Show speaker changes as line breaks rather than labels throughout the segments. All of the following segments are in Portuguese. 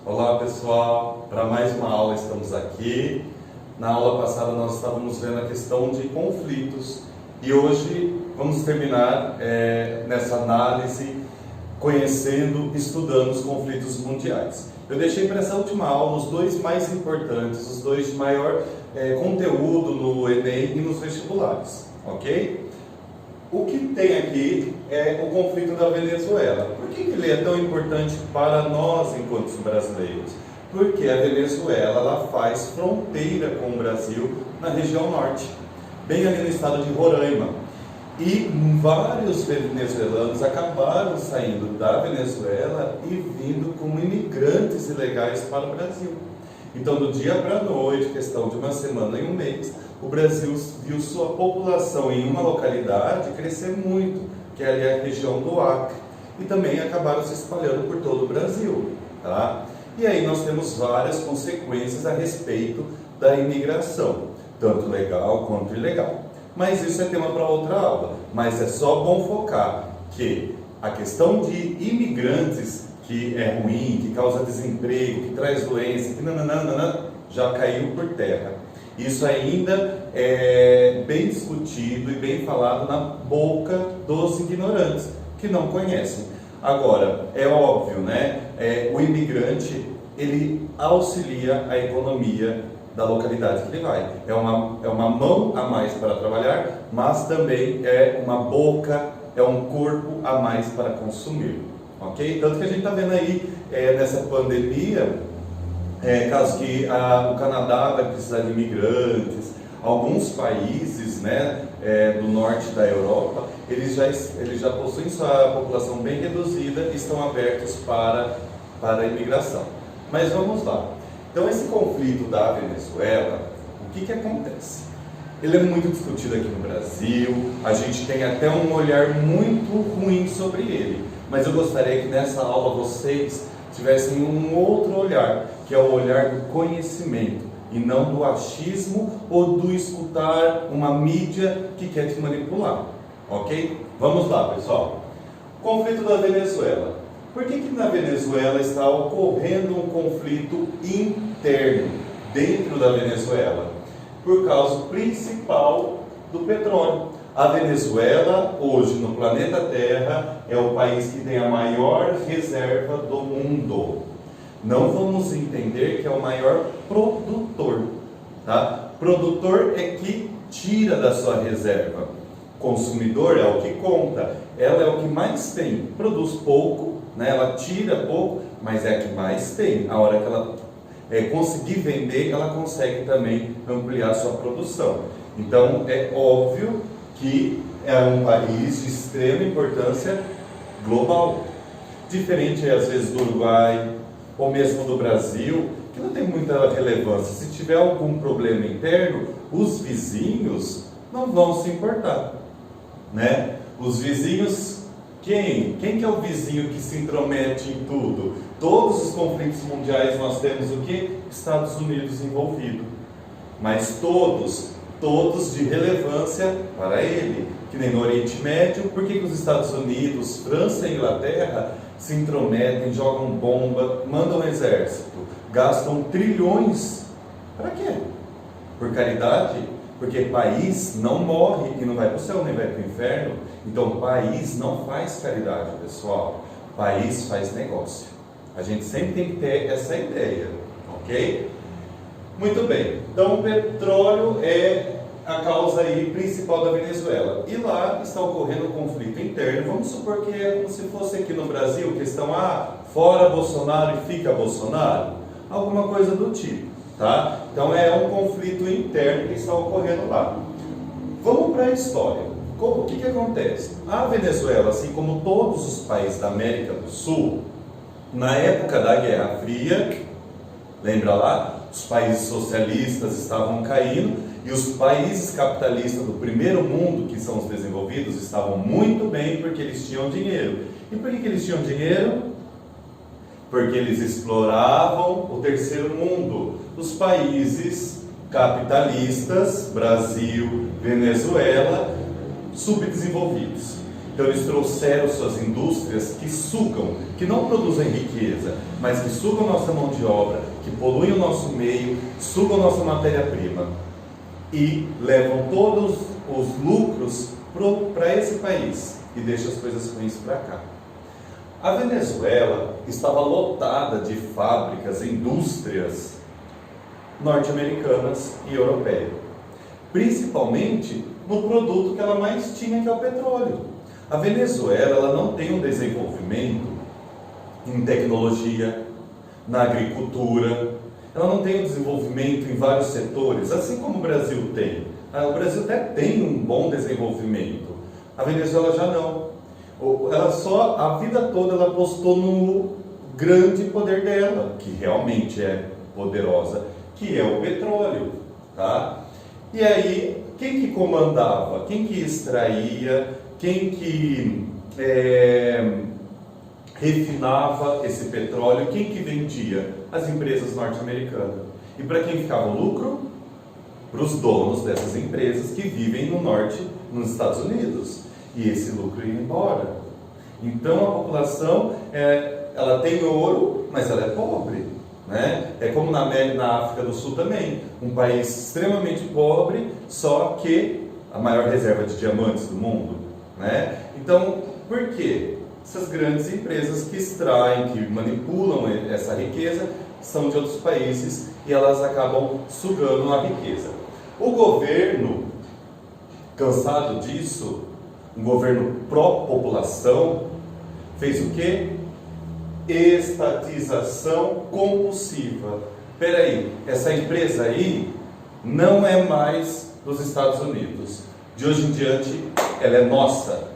Olá pessoal, para mais uma aula estamos aqui. Na aula passada nós estávamos vendo a questão de conflitos e hoje vamos terminar nessa análise conhecendo, estudando os conflitos mundiais. Eu deixei para essa última aula os dois mais importantes, os dois de maior conteúdo no Enem e nos vestibulares, ok? O que tem aqui é o conflito da Venezuela. Por que ele é tão importante para nós enquanto brasileiros? Porque a Venezuela ela faz fronteira com o Brasil na região norte, bem ali no estado de Roraima. E vários venezuelanos acabaram saindo da Venezuela e vindo como imigrantes ilegais para o Brasil. Então, do dia para a noite, questão de uma semana e um mês, o Brasil viu sua população em uma localidade crescer muito, que é ali a região do Acre, e também acabaram se espalhando por todo o Brasil, tá? E aí nós temos várias consequências a respeito da imigração, tanto legal quanto ilegal. Mas isso é tema para outra aula, mas é só bom focar que a questão de imigrantes, que é ruim, que causa desemprego, que traz doença, que já caiu por terra. Isso ainda é bem discutido e bem falado na boca dos ignorantes, que não conhecem. Agora, é óbvio, né? O imigrante, ele auxilia a economia da localidade que ele vai. É uma mão a mais para trabalhar, mas também é uma boca, é um corpo a mais para consumir. Ok? Tanto que a gente está vendo aí, nessa pandemia, caso que o Canadá vai precisar de imigrantes, alguns países, né, do norte da Europa, eles já possuem sua população bem reduzida e estão abertos para a imigração. Mas vamos lá. Então, esse conflito da Venezuela, o que acontece? Ele é muito discutido aqui no Brasil, a gente tem até um olhar muito ruim sobre ele, mas eu gostaria que nessa aula vocês tivessem um outro olhar, que é o olhar do conhecimento, e não do achismo ou do escutar uma mídia que quer te manipular, ok? Vamos lá, pessoal. Conflito da Venezuela. Por que na Venezuela está ocorrendo um conflito interno dentro da Venezuela? Por causa principal do petróleo. A Venezuela, hoje no planeta Terra, é o país que tem a maior reserva do mundo. Não vamos entender que é o maior produtor, tá? Produtor é que tira da sua reserva. Consumidor é o que conta. Ela é o que mais tem. Produz pouco, né? Ela tira pouco, mas é a que mais tem. A hora que ela conseguir vender, ela consegue também ampliar sua produção. Então, é óbvio que é um país de extrema importância global. Diferente, às vezes, do Uruguai, ou mesmo do Brasil, que não tem muita relevância. Se tiver algum problema interno, os vizinhos não vão se importar, né? Os vizinhos, quem que é o vizinho que se intromete em tudo? Todos os conflitos mundiais nós temos o quê? Estados Unidos envolvido, mas todos de relevância para ele, que nem no Oriente Médio. Por que os Estados Unidos, França e Inglaterra se intrometem, jogam bomba, mandam exército, gastam trilhões? Para quê? Por caridade? Porque país não morre e não vai para o céu nem vai para o inferno. Então país não faz caridade, pessoal. País faz negócio. A gente sempre tem que ter essa ideia, ok? Muito bem. Então o petróleo é a causa aí principal da Venezuela. E lá está ocorrendo um conflito interno. Vamos supor que é como se fosse aqui no Brasil, questão, fora Bolsonaro e fica Bolsonaro. Alguma coisa do tipo, tá? Então é um conflito interno que está ocorrendo lá. Vamos para a história. O que acontece? A Venezuela, assim como todos os países da América do Sul, na época da Guerra Fria, lembra lá? Os países socialistas estavam caindo e os países capitalistas do primeiro mundo, que são os desenvolvidos, estavam muito bem porque eles tinham dinheiro. E por que eles tinham dinheiro? Porque eles exploravam o terceiro mundo. Os países capitalistas, Brasil, Venezuela, subdesenvolvidos. Então eles trouxeram suas indústrias que sugam, que não produzem riqueza, mas que sugam nossa mão de obra, que poluem o nosso meio, sugam nossa matéria-prima e levam todos os lucros para esse país e deixam as coisas ruins para cá. A Venezuela estava lotada de fábricas, indústrias norte-americanas e europeias, principalmente no produto que ela mais tinha, que é o petróleo. A Venezuela ela não tem um desenvolvimento em tecnologia, na agricultura, ela não tem um desenvolvimento em vários setores, assim como o Brasil tem. O Brasil até tem um bom desenvolvimento, a Venezuela já não. Ela só, a vida toda, ela apostou no grande poder dela, que realmente é poderosa, que é o petróleo, tá? E aí, quem que comandava? Quem que extraía? Quem que refinava esse petróleo? Quem que vendia? As empresas norte-americanas. E para quem ficava o lucro? Para os donos dessas empresas que vivem no norte, nos Estados Unidos. E esse lucro ia embora. Então a população, ela tem ouro, mas ela é pobre, né? É como na África do Sul também, um país extremamente pobre, só que a maior reserva de diamantes do mundo, né? Então, por quê? Essas grandes empresas que extraem, que manipulam essa riqueza, são de outros países e elas acabam sugando a riqueza. O governo, cansado disso, um governo pró-população, fez o quê? Estatização compulsiva. Peraí, essa empresa aí não é mais dos Estados Unidos. De hoje em diante, ela é nossa.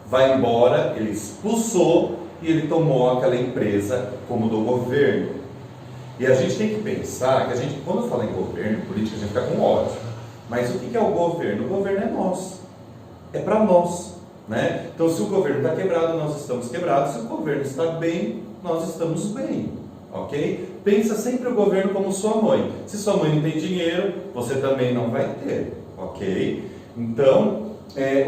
Vai embora, ele expulsou e ele tomou aquela empresa como do governo. E a gente tem que pensar que a gente, quando fala em governo, política, a gente fica com ódio. Mas o que é o governo? O governo é nosso. É para nós, né? Então, se o governo está quebrado, nós estamos quebrados. Se o governo está bem, nós estamos bem, ok? Pensa sempre o governo como sua mãe. Se sua mãe não tem dinheiro, você também não vai ter, ok? Então,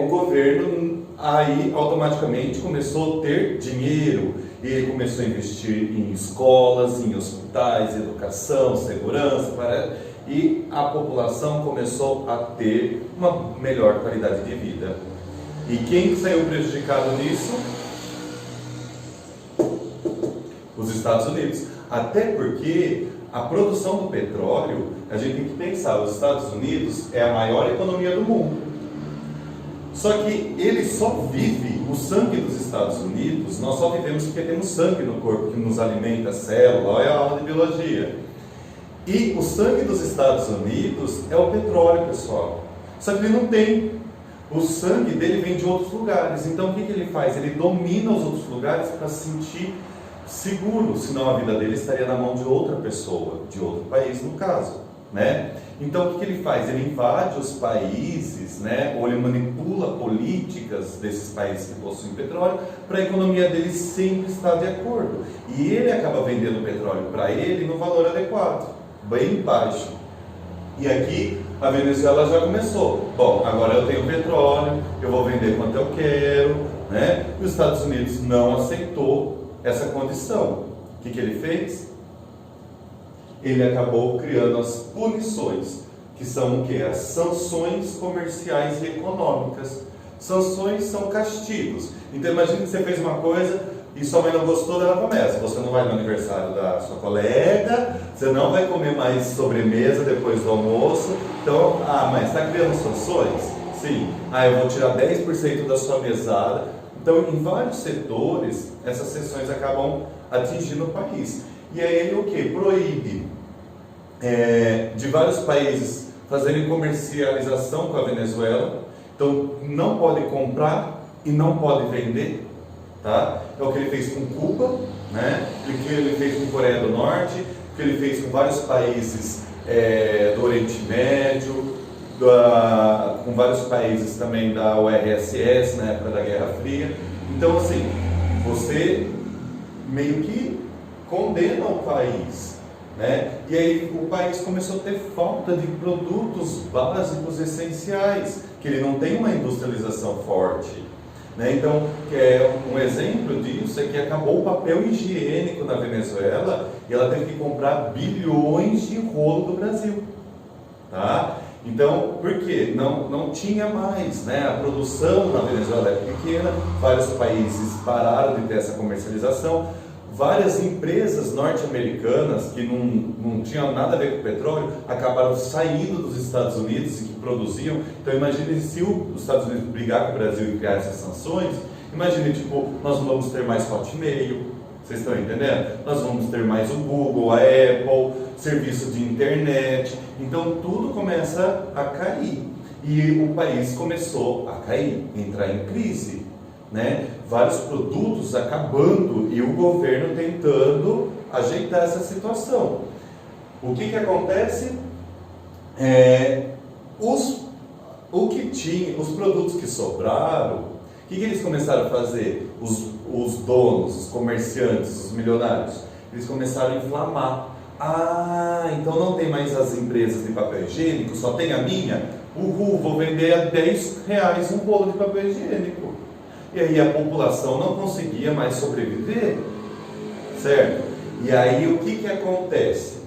o governo aí automaticamente começou a ter dinheiro. Ele começou a investir em escolas, em hospitais, educação, segurança, e a população começou a ter uma melhor qualidade de vida. E quem saiu prejudicado nisso? Os Estados Unidos. Até porque a produção do petróleo, a gente tem que pensar, os Estados Unidos é a maior economia do mundo. Só que ele só vive, o sangue dos Estados Unidos, nós só vivemos porque temos sangue no corpo que nos alimenta, a célula, olha a aula de biologia. E o sangue dos Estados Unidos é o petróleo, pessoal. Só que ele não tem. O sangue dele vem de outros lugares. Então o que ele faz? Ele domina os outros lugares para se sentir seguro, senão a vida dele estaria na mão de outra pessoa, de outro país no caso, né? Então o que ele faz? Ele invade os países, né? Ou ele manipula políticas desses países que possuem petróleo para a economia dele sempre estar de acordo. E ele acaba vendendo o petróleo para ele no valor adequado, bem baixo. E aqui a Venezuela já começou. Bom, agora eu tenho petróleo, eu vou vender quanto eu quero, né? E os Estados Unidos não aceitou essa condição. O que ele fez? Ele acabou criando as punições, que são o quê? As sanções comerciais e econômicas. Sanções são castigos. Então imagine que você fez uma coisa e sua mãe não gostou, ela começa. Você não vai no aniversário da sua colega, você não vai comer mais sobremesa depois do almoço. Então, mas está criando sanções? Sim. Eu vou tirar 10% da sua mesada. Então, em vários setores, essas sanções acabam atingindo o país. E aí ele o quê? Proíbe de vários países fazerem comercialização com a Venezuela. Então, não pode comprar e não pode vender. Tá? É o que ele fez com Cuba, né? O que ele fez com Coreia do Norte, o que ele fez com vários países do Oriente Médio, com vários países também da URSS, na época da Guerra Fria. Então, assim, você meio que condena o país, né? E aí o país começou a ter falta de produtos básicos essenciais, que ele não tem uma industrialização forte. né? Então, um exemplo disso é que acabou o papel higiênico na Venezuela e ela teve que comprar bilhões de rolo do Brasil, tá? Então, por quê? Não tinha mais, né? A produção na Venezuela é pequena, vários países pararam de ter essa comercialização, várias empresas norte-americanas que não tinham nada a ver com petróleo acabaram saindo dos Estados Unidos e que produziam. Então, imagine se os Estados Unidos brigar com o Brasil e criar essas sanções, imagine, tipo, nós não vamos ter mais Hotmail, vocês estão entendendo? Nós vamos ter mais o Google, a Apple, serviço de internet. Então tudo começa a cair. E o país começou a cair, entrar em crise, né? Vários produtos acabando e o governo tentando ajeitar essa situação. O que acontece? Os produtos que sobraram, o que eles começaram a fazer? Os donos, os comerciantes, os milionários, eles começaram a inflamar. Então não tem mais as empresas de papel higiênico, só tem a minha? Vou vender a R$10 um bolo de papel higiênico. E aí a população não conseguia mais sobreviver, certo? E aí o que acontece?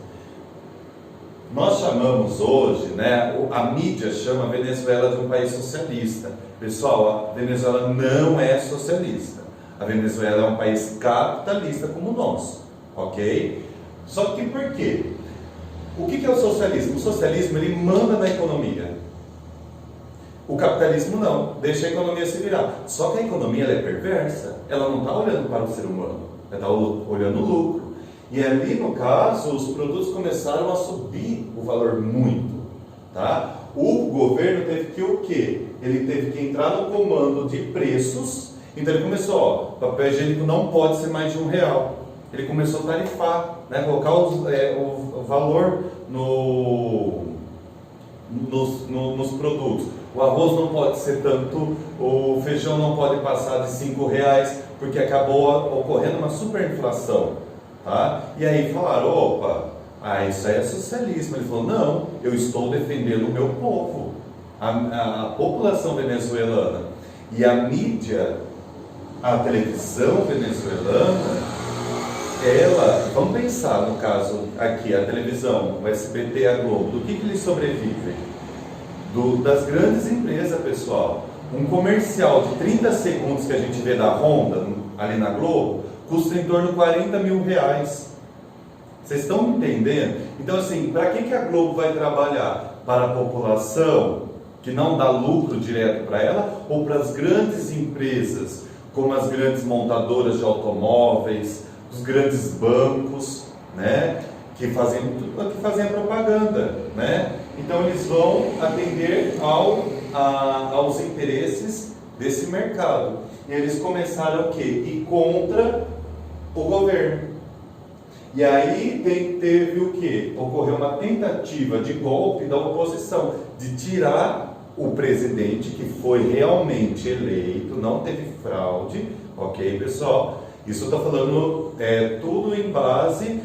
Nós chamamos hoje, né, a mídia chama a Venezuela de um país socialista. Pessoal, a Venezuela não é socialista. A Venezuela é um país capitalista como o nosso, ok? Só que por quê? O que é o socialismo? O socialismo, ele manda na economia. O capitalismo não, deixa a economia se virar. Só que a economia ela é perversa, ela não está olhando para o ser humano, ela está olhando o lucro. E ali, no caso, os produtos começaram a subir o valor muito, tá? O governo teve que o quê? Ele teve que entrar no comando de preços. Então ele começou, papel higiênico não pode ser mais de R$1. Ele começou a tarifar, né? Colocar o valor nos produtos. O arroz não pode ser tanto, o feijão não pode passar de R$5, porque acabou ocorrendo uma superinflação, tá? E aí falaram, opa, isso aí é socialismo. Ele falou, não, eu estou defendendo o meu povo, a população venezuelana. E a mídia, a televisão venezuelana, vamos pensar no caso aqui, a televisão, o SBT, a Globo, do que eles sobrevivem? Das grandes empresas, pessoal. Um comercial de 30 segundos que a gente vê da Honda, ali na Globo, custa em torno de R$40 mil. Vocês estão me entendendo? Então, assim, para que a Globo vai trabalhar? Para a população que não dá lucro direto para ela, ou para as grandes empresas, como as grandes montadoras de automóveis, os grandes bancos, né, que fazem a propaganda, né? Então eles vão atender aos interesses desse mercado. E eles começaram o quê? Ir contra o governo. E aí teve o quê? Ocorreu uma tentativa de golpe da oposição, de tirar o presidente que foi realmente eleito, não teve fraude, ok, pessoal? Isso eu estou falando tudo em base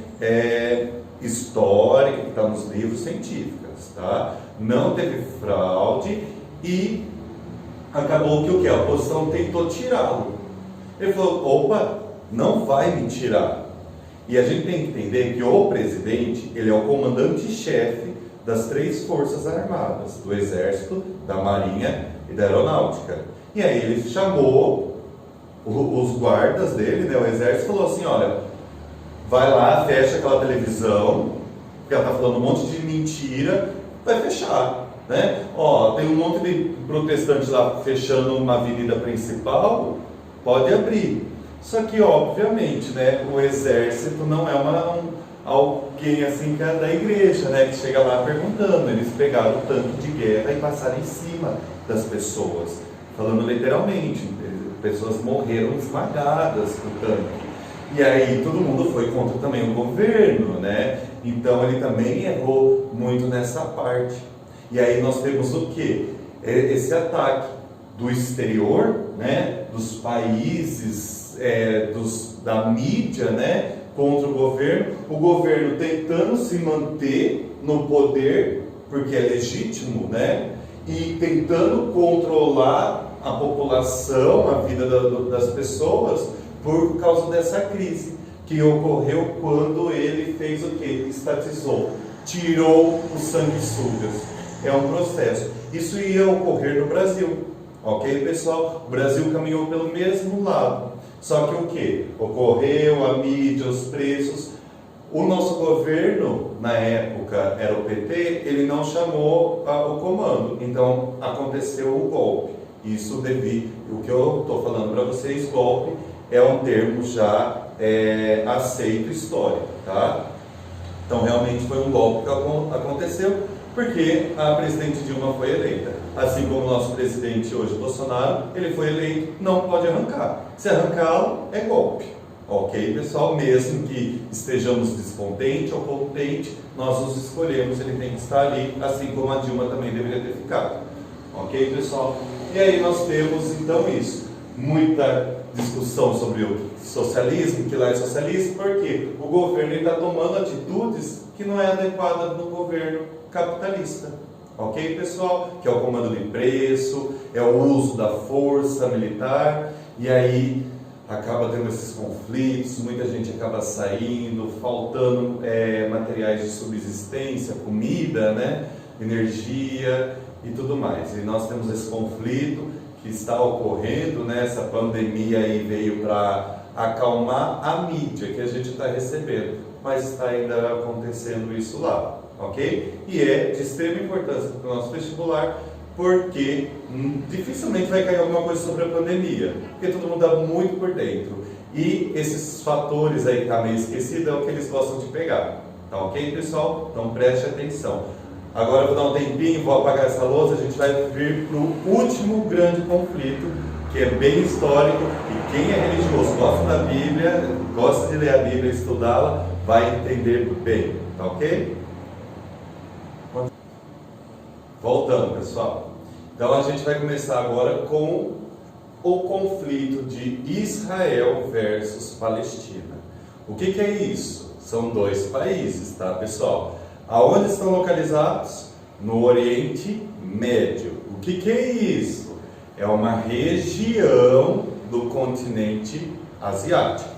histórica, que está nos livros científicos, tá? Não teve fraude e acabou que o que? A oposição tentou tirá-lo. Ele falou, opa, não vai me tirar. E a gente tem que entender que o presidente, ele é o comandante-chefe das 3 forças armadas, do Exército, da Marinha e da Aeronáutica. E aí ele chamou os guardas dele, né, o Exército, falou assim, olha, vai lá, fecha aquela televisão, porque ela está falando um monte de mentira, vai fechar, né? Tem um monte de protestantes lá fechando uma avenida principal, pode abrir. Só que, obviamente, né, o exército não é alguém assim que é da igreja, né, que chega lá perguntando. Eles pegaram o tanque de guerra e passaram em cima das pessoas, falando literalmente. Pessoas morreram esmagadas no tanque. E aí todo mundo foi contra também o governo, né? Então ele também errou muito nessa parte. E aí nós temos o quê? Esse ataque do exterior, né? Dos países, da mídia, né? Contra o governo tentando se manter no poder, porque é legítimo, né? E tentando controlar a população, a vida das pessoas, por causa dessa crise que ocorreu quando ele fez o quê? Estatizou, tirou os sanguessugas. É um processo. Isso ia ocorrer no Brasil, ok, pessoal? O Brasil caminhou pelo mesmo lado. Só que o quê? Ocorreu a mídia, os preços. O nosso governo, na época, era o PT, ele não chamou o comando. Então, aconteceu o golpe. Isso devido, o que eu estou falando para vocês, golpe, é um termo já aceito histórico, tá? Então, realmente foi um golpe que aconteceu, porque a presidente Dilma foi eleita. Assim como o nosso presidente hoje, Bolsonaro, ele foi eleito, não pode arrancar. Se arrancá-lo, é golpe. Ok, pessoal? Mesmo que estejamos descontentes ou contentes, nós nos escolhemos, ele tem que estar ali, assim como a Dilma também deveria ter ficado. Ok, pessoal? E aí nós temos, então, isso. Muita discussão sobre o socialismo, que lá é socialismo, porque o governo está tomando atitudes que não é adequada no governo capitalista. Ok, pessoal? Que é o comando de preço, é o uso da força militar, e aí acaba tendo esses conflitos, muita gente acaba saindo, faltando materiais de subsistência, comida, né? Energia e tudo mais. E nós temos esse conflito que está ocorrendo, né? Essa pandemia aí veio para acalmar a mídia que a gente está recebendo, mas está ainda acontecendo isso lá, ok? E é de extrema importância para o nosso vestibular, porque dificilmente vai cair alguma coisa sobre a pandemia, porque todo mundo está muito por dentro. E esses fatores aí que está meio esquecido é o que eles gostam de pegar. Tá ok, pessoal? Então preste atenção. Agora eu vou dar um tempinho, vou apagar essa lousa, a gente vai vir para o último grande conflito, que é bem histórico, e quem é religioso, gosta da Bíblia, gosta de ler a Bíblia e estudá-la, vai entender bem. Tá ok? Voltando, pessoal. Então a gente vai começar agora com o conflito de Israel versus Palestina. O que é isso? São dois países, tá, pessoal? Aonde estão localizados? No Oriente Médio. O que é isso? É uma região do continente asiático,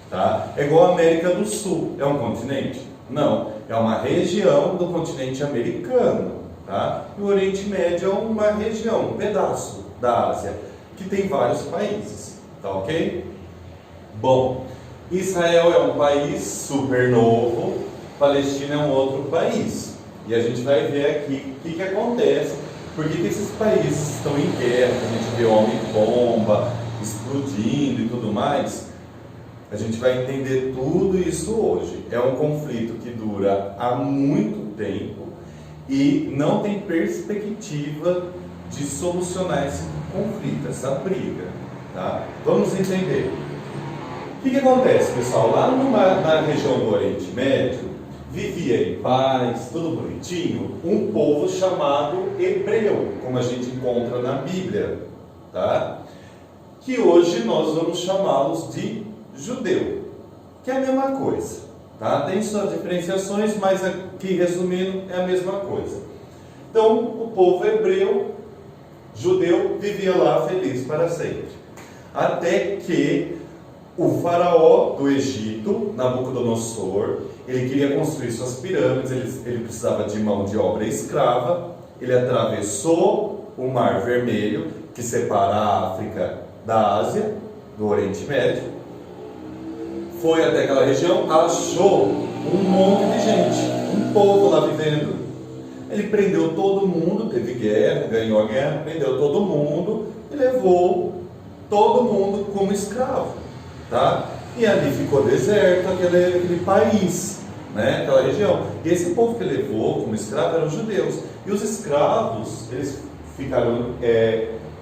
tá? É igual a América do Sul. É um continente? Não. É uma região do continente americano. Tá? E o Oriente Médio é uma região, um pedaço da Ásia, que tem vários países, tá ok? Bom, Israel é um país super novo, Palestina é um outro país. E a gente vai ver aqui o que acontece, por que esses países estão em guerra, a gente vê homem-bomba explodindo e tudo mais. A gente vai entender tudo isso hoje. É um conflito que dura há muito tempo, e não tem perspectiva de solucionar esse conflito, essa briga, tá? Vamos entender. O que acontece, pessoal? Lá na região do Oriente Médio, vivia em paz, tudo bonitinho, um povo chamado hebreu, como a gente encontra na Bíblia, tá? Que hoje nós vamos chamá-los de judeu, que é a mesma coisa. Tá? Tem suas diferenciações, mas aqui resumindo é a mesma coisa. Então o povo hebreu, judeu, vivia lá feliz para sempre. Até que o faraó do Egito, Nabucodonosor, ele queria construir suas pirâmides, ele precisava de mão de obra escrava, ele atravessou o Mar Vermelho, que separa a África da Ásia, do Oriente Médio, foi até aquela região, achou um monte de gente, um povo lá vivendo. Ele prendeu todo mundo, teve guerra, ganhou a guerra, prendeu todo mundo e levou todo mundo como escravo, tá? E ali ficou deserto aquele país, né? Aquela região. E esse povo que levou como escravo eram os judeus. E os escravos, eles ficaram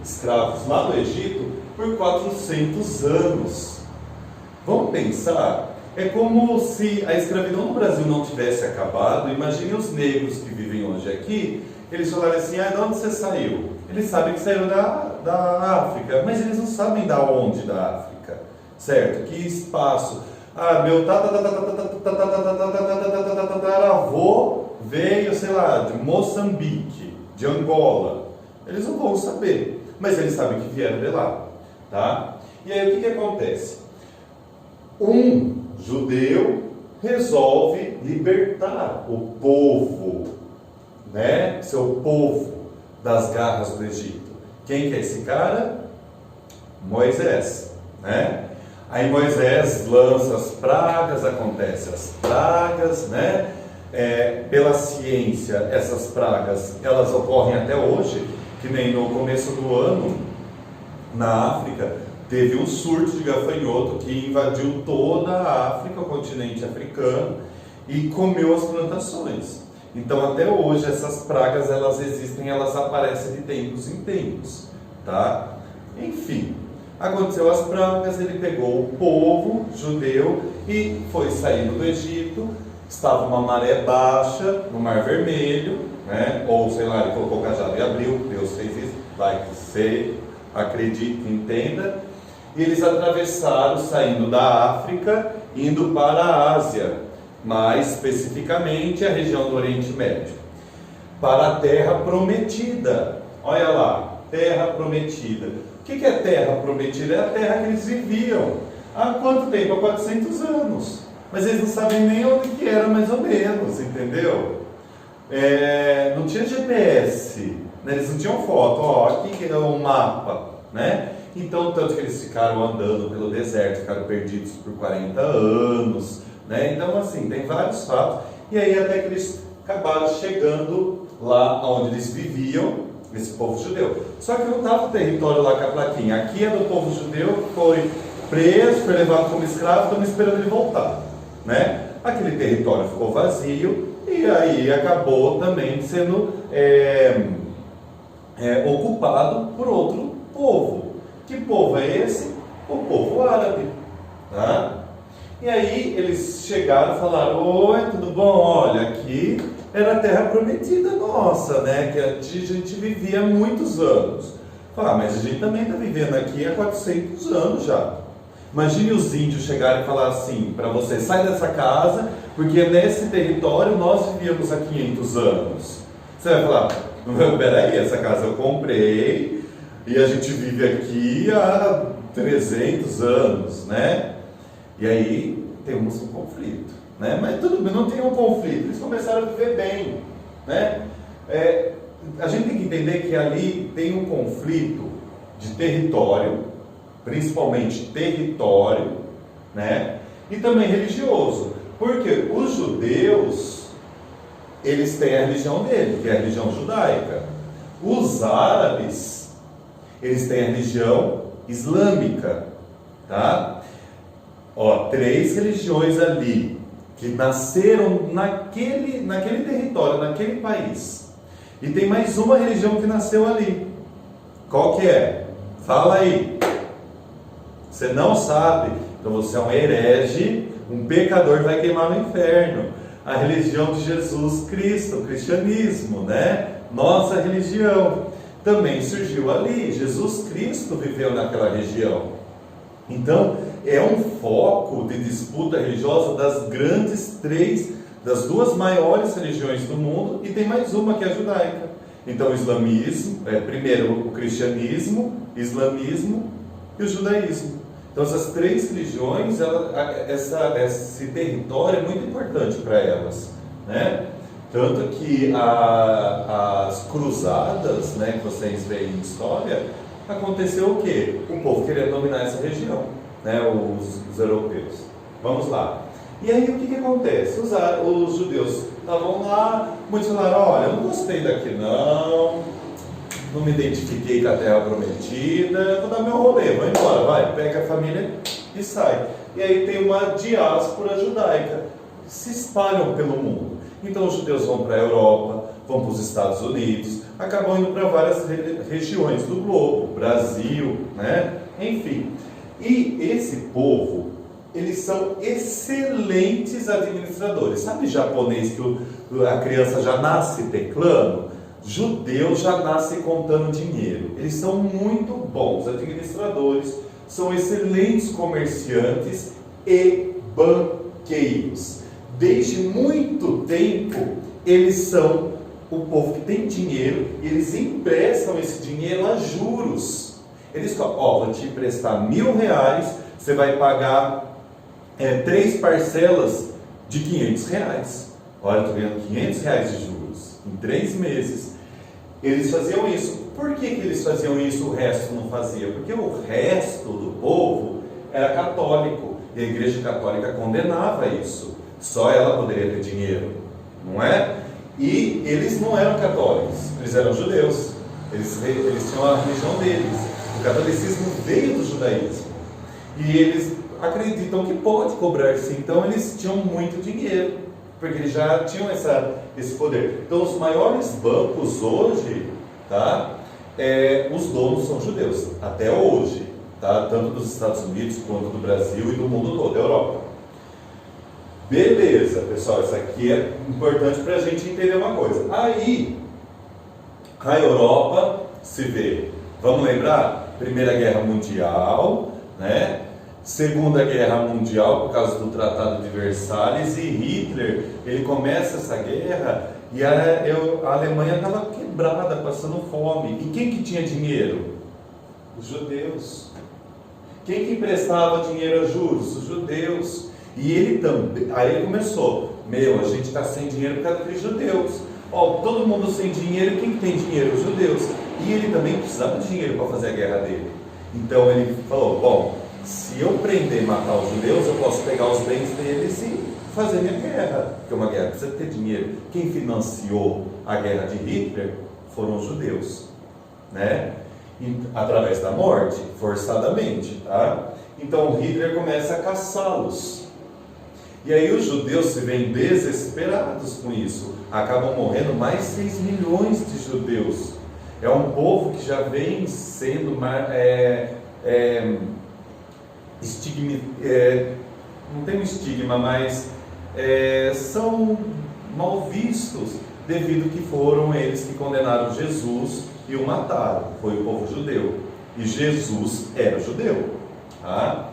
escravos lá no Egito por 400 anos. Vamos pensar, é como se a escravidão no Brasil não tivesse acabado. Imagine os negros que vivem hoje aqui, eles falaram assim, de onde você saiu? Eles sabem que saiu da África, mas eles não sabem da onde da África, certo? Que espaço? Meu tataravô veio, sei lá, de Moçambique, de Angola. Eles não vão saber. mas eles sabem que vieram de lá, tá? E aí o que acontece? Um judeu resolve libertar o povo, né? Seu povo das garras do Egito. Quem que é esse cara? Moisés, né? Aí Moisés lança as pragas, acontecem as pragas, né? Pela ciência, essas pragas, elas ocorrem até hoje, que nem no começo do ano, na África, teve um surto de gafanhoto que invadiu toda a África, o continente africano, e comeu as plantações. Então, até hoje, essas pragas, elas existem, elas aparecem de tempos em tempos, tá? Enfim, aconteceu as pragas, ele pegou o povo judeu e foi saindo do Egito. Estava uma maré baixa no Mar Vermelho, né? Ou sei lá, ele colocou o cajado e abriu, Deus fez isso, vai que você acredite, entenda. E eles atravessaram, saindo da África, indo para a Ásia, mais especificamente a região do Oriente Médio, para a Terra Prometida. Olha lá, Terra Prometida. O que é Terra Prometida? É a terra que eles viviam. Há quanto tempo? Há 400 anos. Mas eles não sabem nem onde que era, mais ou menos, entendeu? Não tinha GPS, né? Eles não tinham foto. Ó, aqui que é um mapa, né? Então, tanto que eles ficaram andando pelo deserto, ficaram perdidos por 40 anos, né? Então, assim, tem vários fatos. E aí, até que eles acabaram chegando lá onde eles viviam, esse povo judeu. Só que não estava o território lá com a plaquinha. Aqui é do povo judeu que foi preso, foi levado como escravo, estamos esperando ele voltar, né? Aquele território ficou vazio e aí acabou também sendo ocupado por outro povo. Que povo é esse? O povo árabe, tá? E aí eles chegaram e falaram: oi, tudo bom? Olha, aqui era a terra prometida nossa, né? Que a gente vivia há muitos anos. Mas a gente também está vivendo aqui há 400 anos já. Imagine os índios chegarem e falar assim para você: sai dessa casa, porque nesse território nós vivíamos há 500 anos. Você vai falar: peraí, essa casa eu comprei e a gente vive aqui há 300 anos, né? E aí temos um conflito, né? Mas tudo bem, não tem um conflito, eles começaram a viver bem, né? A gente tem que entender que ali tem um conflito de território, principalmente território, né? E também religioso, porque os judeus, eles têm a religião dele, que é a religião judaica. Os árabes, eles têm a religião islâmica, tá? Ó, 3 religiões ali, que nasceram naquele território, naquele país. E tem mais uma religião que nasceu ali. Qual que é? Fala aí. Você não sabe? Então você é um herege, um pecador, vai queimar no inferno. A religião de Jesus Cristo, o cristianismo, né? Nossa religião também surgiu ali. Jesus Cristo viveu naquela região. Então, é um foco de disputa religiosa das 2 maiores religiões do mundo, e tem mais uma que é a judaica. Então, o islamismo, primeiro o cristianismo, islamismo e o judaísmo. Então, essas 3 religiões, esse território é muito importante para elas, né? Tanto que as cruzadas, né, que vocês veem em história, aconteceu o quê? O povo queria dominar essa região, né, os europeus. Vamos lá. E aí o que acontece? Os judeus estavam lá, muitos falaram: olha, eu não gostei daqui não me identifiquei com a terra prometida, vou dar meu rolê, vou embora, vai, pega a família e sai. E aí tem uma diáspora judaica, que se espalham pelo mundo. Então os judeus vão para a Europa, vão para os Estados Unidos, acabam indo para várias regiões do globo, Brasil, né? Enfim. E esse povo, eles são excelentes administradores. Sabe japonês que a criança já nasce teclando? Judeu já nasce contando dinheiro. Eles são muito bons administradores, são excelentes comerciantes e banqueiros. Desde muito tempo, eles são o povo que tem dinheiro, e eles emprestam esse dinheiro a juros. Eles falam, vou te emprestar R$1.000, você vai pagar 3 parcelas de R$500. Olha, estou ganhando R$500 de juros em 3 meses. Eles faziam isso. Por que eles faziam isso e o resto não fazia? Porque o resto do povo era católico, e a Igreja Católica condenava isso. Só ela poderia ter dinheiro, não é? E eles não eram católicos, eles eram judeus. Eles tinham a religião deles. O catolicismo veio do judaísmo. E eles acreditam que pode cobrar sim. Então eles tinham muito dinheiro, porque eles já tinham esse poder. Então os maiores bancos hoje, tá? Os donos são judeus, até hoje, tá? Tanto dos Estados Unidos quanto do Brasil e do mundo todo, da Europa. Beleza, pessoal, isso aqui é importante para a gente entender uma coisa. Aí, a Europa se vê, vamos lembrar? Primeira Guerra Mundial, né? Segunda Guerra Mundial, por causa do Tratado de Versalhes, e Hitler, ele começa essa guerra, e a Alemanha estava quebrada, passando fome. E quem que tinha dinheiro? Os judeus. Quem que emprestava dinheiro a juros? Os judeus. E ele também, aí ele começou, a gente está sem dinheiro por causa dos judeus. Todo mundo sem dinheiro, quem que tem dinheiro? Os judeus. E ele também precisava de dinheiro para fazer a guerra dele. Então ele falou, se eu prender e matar os judeus, eu posso pegar os bens deles e fazer minha guerra. Porque uma guerra precisa ter dinheiro. Quem financiou a guerra de Hitler foram os judeus, né? Através da morte, forçadamente, tá? Então Hitler começa a caçá-los. E aí os judeus se veem desesperados com isso. Acabam morrendo mais 6 milhões de judeus. É um povo que já vem sendo não tem um estigma, mas são mal vistos, devido que foram eles que condenaram Jesus e o mataram. Foi o povo judeu. E Jesus era judeu. Tá?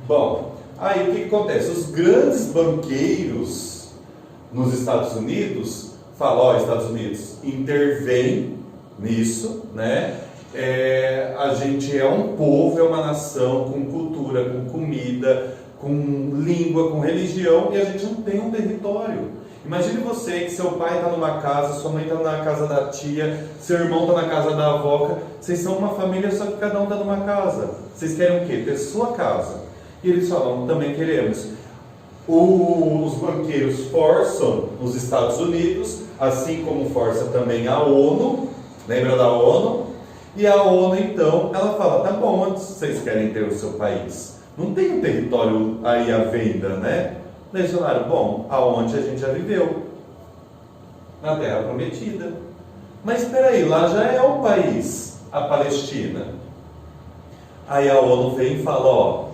Bom, aí o que acontece? Os grandes banqueiros nos Estados Unidos falam, Estados Unidos, intervém nisso, né? A gente é um povo, é uma nação com cultura, com comida, com língua, com religião, e a gente não tem um território. Imagine você que seu pai está numa casa, sua mãe está na casa da tia, seu irmão está na casa da avó. Vocês são uma família, só que cada um está numa casa. Vocês querem o quê? Ter sua casa. E eles falam, também queremos. Os banqueiros forçam os Estados Unidos, assim como força também a ONU. Lembra da ONU? E a ONU, então, ela fala, tá bom, onde vocês querem ter o seu país? Não tem um território aí à venda, né? Eles falaram, bom, aonde a gente já viveu? Na Terra Prometida. Mas espera aí, lá já é o país, a Palestina. Aí a ONU vem e fala,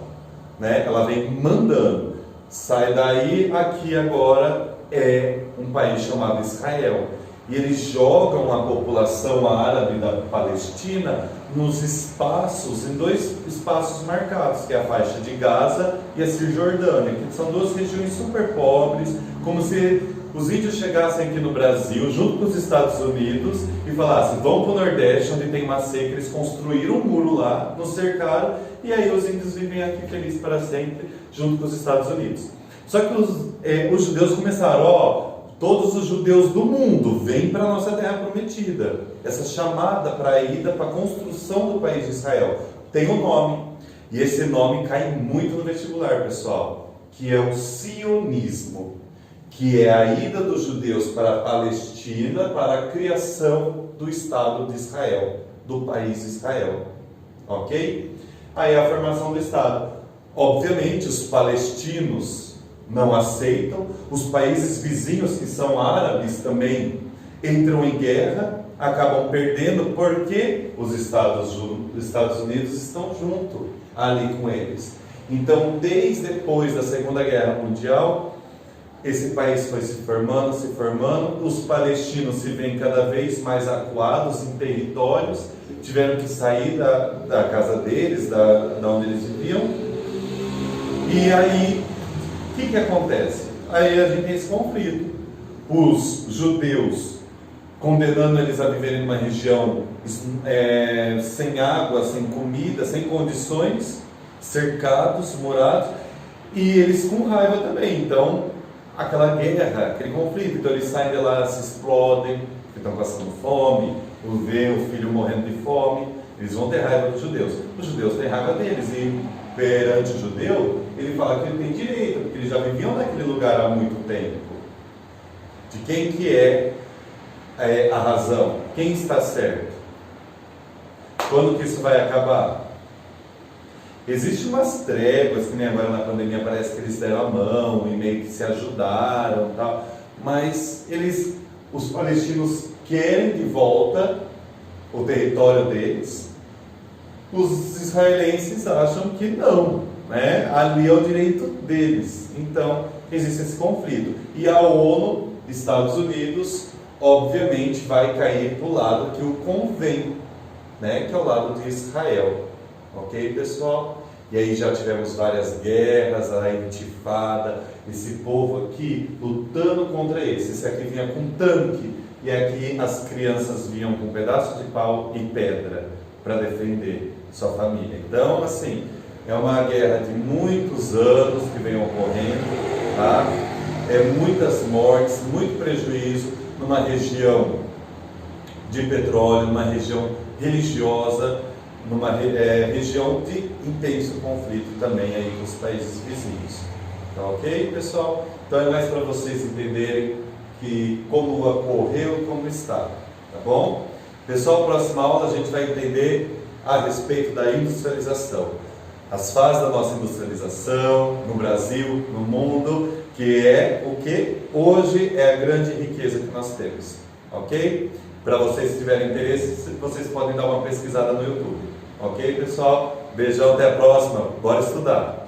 né? Ela vem mandando, sai daí, aqui agora é um país chamado Israel. E eles jogam a população árabe da Palestina nos espaços, em 2 espaços marcados, que é a faixa de Gaza e a Cisjordânia, que são 2 regiões super pobres, como se os índios chegassem aqui no Brasil, junto com os Estados Unidos, e falassem, vão para o Nordeste, onde tem uma seca, eles construíram um muro lá, nos cercaram, e aí os índios vivem aqui felizes para sempre, junto com os Estados Unidos. Só que os judeus começaram, todos os judeus do mundo vêm para a nossa terra prometida. Essa chamada para a ida, para a construção do país de Israel, tem um nome. E esse nome cai muito no vestibular, pessoal, que é o sionismo, que é a ida dos judeus para a Palestina, para a criação do Estado de Israel, do país de Israel. Ok? Aí a formação do Estado. Obviamente, os palestinos não aceitam, os países vizinhos que são árabes também entram em guerra, acabam perdendo, porque os Estados Unidos estão junto ali com eles. Então, desde depois da Segunda Guerra Mundial, esse país foi se formando, os palestinos se veem cada vez mais acuados em territórios, tiveram que sair da casa deles, da onde eles viviam, e aí o que acontece? Aí a gente tem esse conflito. Os judeus condenando eles a viverem numa região sem água, sem comida, sem condições, cercados, morados, e eles com raiva também. Então, aquela guerra, aquele conflito, então eles saem de lá, se explodem, estão passando fome, vê o filho morrendo de fome, eles vão ter raiva dos judeus. Os judeus têm raiva deles, e perante o judeu, ele fala que ele tem direito, porque eles já viviam naquele lugar há muito tempo. De quem que é a razão? Quem está certo? Quando que isso vai acabar? Existem umas tréguas, que nem agora na pandemia parece que eles deram a mão e meio que se ajudaram, tal, mas os palestinos querem de volta o território deles, os israelenses acham que não, né? Ali é o direito deles. Então existe esse conflito, e a ONU, Estados Unidos, obviamente vai cair para o lado que o convém, né? Que é o lado de Israel. Ok, pessoal? E aí já tivemos várias guerras, a intifada, esse povo aqui lutando contra esse aqui vinha com tanque, e aqui as crianças vinham com pedaços de pau e pedra para defender sua família. Então, assim, é uma guerra de muitos anos que vem ocorrendo, tá? Muitas mortes, muito prejuízo numa região de petróleo, numa região religiosa, numa região de intenso conflito também aí com os países vizinhos. Tá ok, pessoal? Então é mais para vocês entenderem que como ocorreu e como está, tá bom? Pessoal, próxima aula a gente vai entender a respeito da industrialização, as fases da nossa industrialização no Brasil, no mundo, que é o que hoje é a grande riqueza que nós temos, ok? Para vocês que tiverem interesse, vocês podem dar uma pesquisada no YouTube. Ok, pessoal? Beijão, até a próxima. Bora estudar!